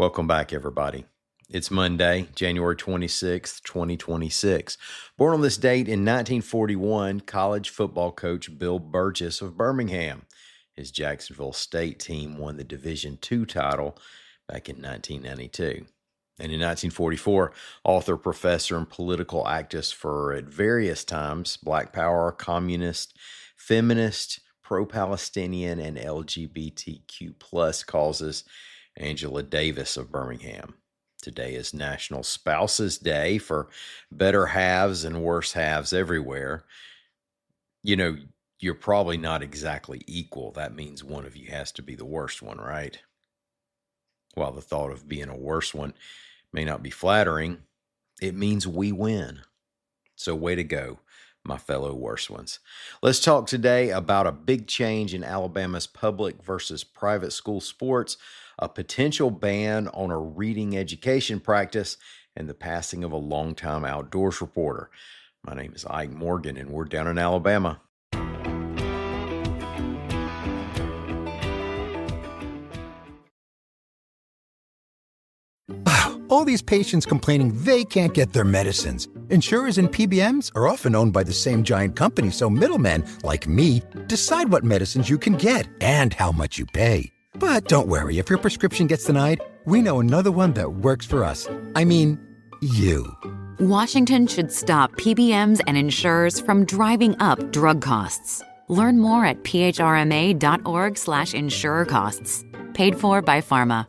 Welcome back, everybody. It's Monday, January 26th, 2026. Born on this date in 1941, college football coach Bill Burgess of Birmingham. His Jacksonville State team won the Division II title back in 1992. And in 1944, author, professor, and political activist for, at various times, Black Power, communist, feminist, pro-Palestinian, and LGBTQ plus causes, Angela Davis of Birmingham. Today is National Spouses Day for better halves and worse halves everywhere. You know, you're probably not exactly equal. That means one of you has to be the worst one, right? While the thought of being a worse one may not be flattering, it means we win. So way to go, my fellow worse ones. Let's talk today about a big change in Alabama's public versus private school sports, a potential ban on a reading education practice, and the passing of a longtime outdoors reporter. My name is Ike Morgan, and we're down in Alabama. All these patients complaining they can't get their medicines. Insurers and PBMs are often owned by the same giant company, so middlemen, like me, decide what medicines you can get and how much you pay. But don't worry, if your prescription gets denied, we know another one that works for us. I mean, you. Washington should stop PBMs and insurers from driving up drug costs. Learn more at phrma.org/insurer costs. Paid for by Pharma.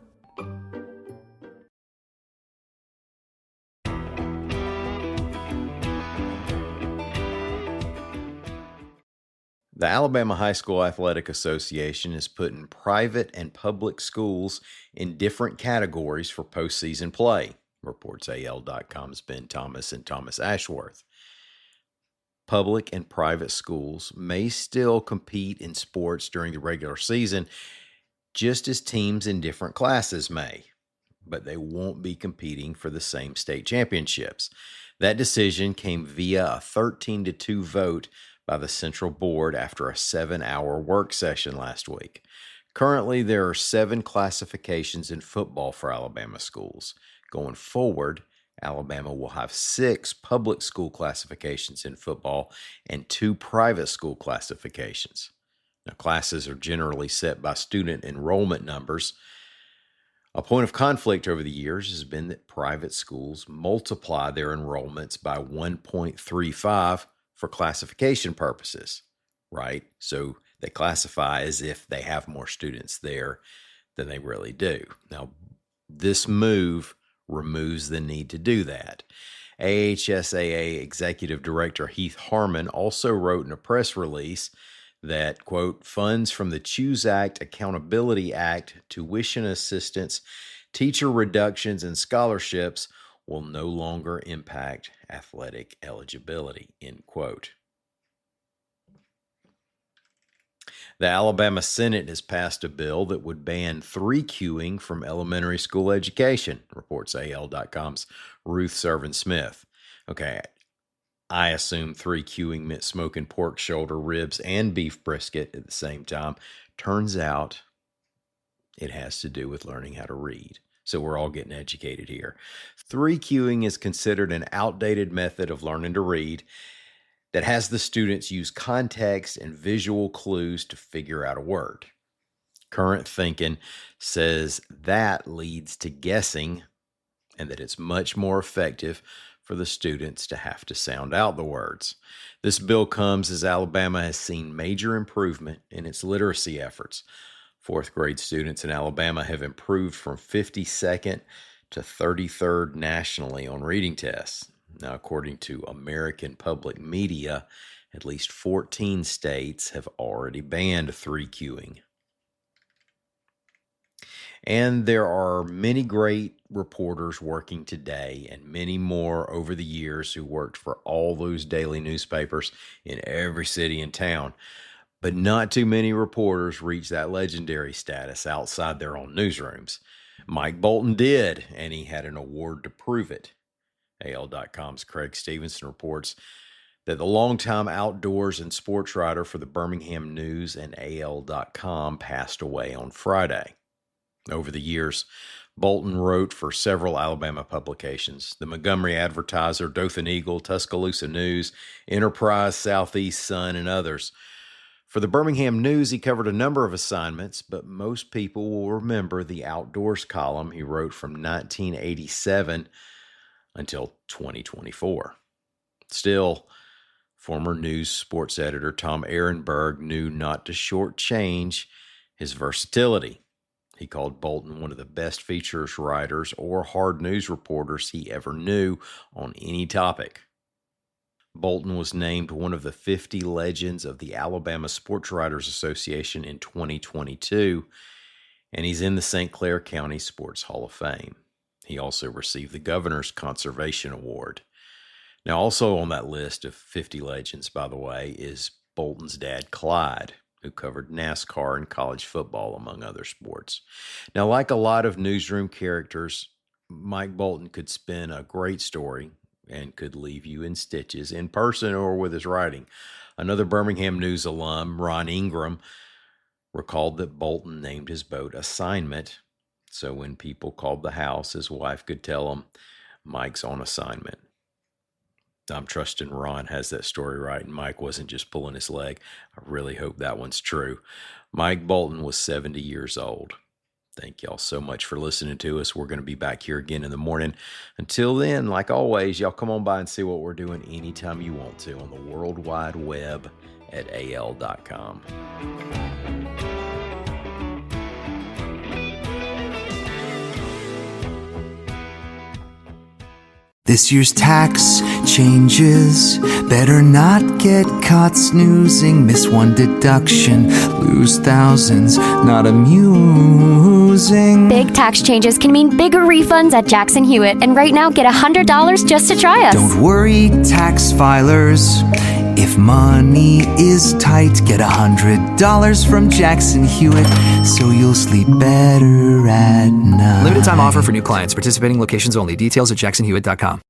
The Alabama High School Athletic Association is putting private and public schools in different categories for postseason play, reports AL.com's Ben Thomas and Thomas Ashworth. Public and private schools may still compete in sports during the regular season, just as teams in different classes may, but they won't be competing for the same state championships. That decision came via a 13-2 vote by the Central Board after a 7-hour work session last week. Currently, there are 7 classifications in football for Alabama schools. Going forward, Alabama will have 6 public school classifications in football and 2 private school classifications. Now, classes are generally set by student enrollment numbers. A point of conflict over the years has been that private schools multiply their enrollments by 1.35 for classification purposes, right? So they classify as if they have more students there than they really do. Now, this move removes the need to do that. AHSAA Executive Director Heath Harmon also wrote in a press release that, quote, funds from the CHOOSE Act, Accountability Act, tuition assistance, teacher reductions, and scholarships will no longer impact athletic eligibility, end quote. The Alabama Senate has passed a bill that would ban 3Qing from elementary school education, reports AL.com's Ruth Servin Smith. Okay, I assume 3Qing meant smoking pork shoulder, ribs, and beef brisket at the same time. Turns out it has to do with learning how to read. So we're all getting educated here. 3Qing is considered an outdated method of learning to read that has the students use context and visual clues to figure out a word. Current thinking says that leads to guessing and that it's much more effective for the students to have to sound out the words. This bill comes as Alabama has seen major improvement in its literacy efforts. 4th grade students in Alabama have improved from 52nd to 33rd nationally on reading tests. Now, according to American Public Media, at least 14 states have already banned 3Qing. And there are many great reporters working today and many more over the years who worked for all those daily newspapers in every city and town. But not too many reporters reach that legendary status outside their own newsrooms. Mike Bolton did, and he had an award to prove it. AL.com's Craig Stevenson reports that the longtime outdoors and sports writer for the Birmingham News and AL.com passed away on Friday. Over the years, Bolton wrote for several Alabama publications: the Montgomery Advertiser, Dothan Eagle, Tuscaloosa News, Enterprise, Southeast Sun, and others. For the Birmingham News, he covered a number of assignments, but most people will remember the Outdoors column he wrote from 1987 until 2024. Still, former news sports editor Tom Ehrenberg knew not to shortchange his versatility. He called Bolton one of the best features writers or hard news reporters he ever knew on any topic. Bolton was named one of the 50 legends of the Alabama Sports Writers Association in 2022, and he's in the St. Clair County Sports Hall of Fame. He also received the Governor's Conservation Award. Now, also on that list of 50 legends, by the way, is Bolton's dad, Clyde, who covered NASCAR and college football, among other sports. Now, like a lot of newsroom characters, Mike Bolton could spin a great story and could leave you in stitches, in person or with his writing. Another Birmingham News alum, Ron Ingram, recalled that Bolton named his boat Assignment, so when people called the house, his wife could tell him, Mike's on assignment. I'm trusting Ron has that story right and Mike wasn't just pulling his leg. I really hope that one's true. Mike Bolton was 70 years old. Thank y'all so much for listening to us. We're going to be back here again in the morning. Until then, like always, y'all come on by and see what we're doing anytime you want to on the World Wide Web at al.com. This year's tax changes. Better not get caught snoozing. Miss one deduction, lose thousands. Not amusing. Big tax changes can mean bigger refunds at Jackson Hewitt. And right now, get $100 just to try us. Don't worry, tax filers. If money is tight, get $100 from Jackson Hewitt, so you'll sleep better at night. Limited time offer for new clients. Participating locations only. Details at jacksonhewitt.com.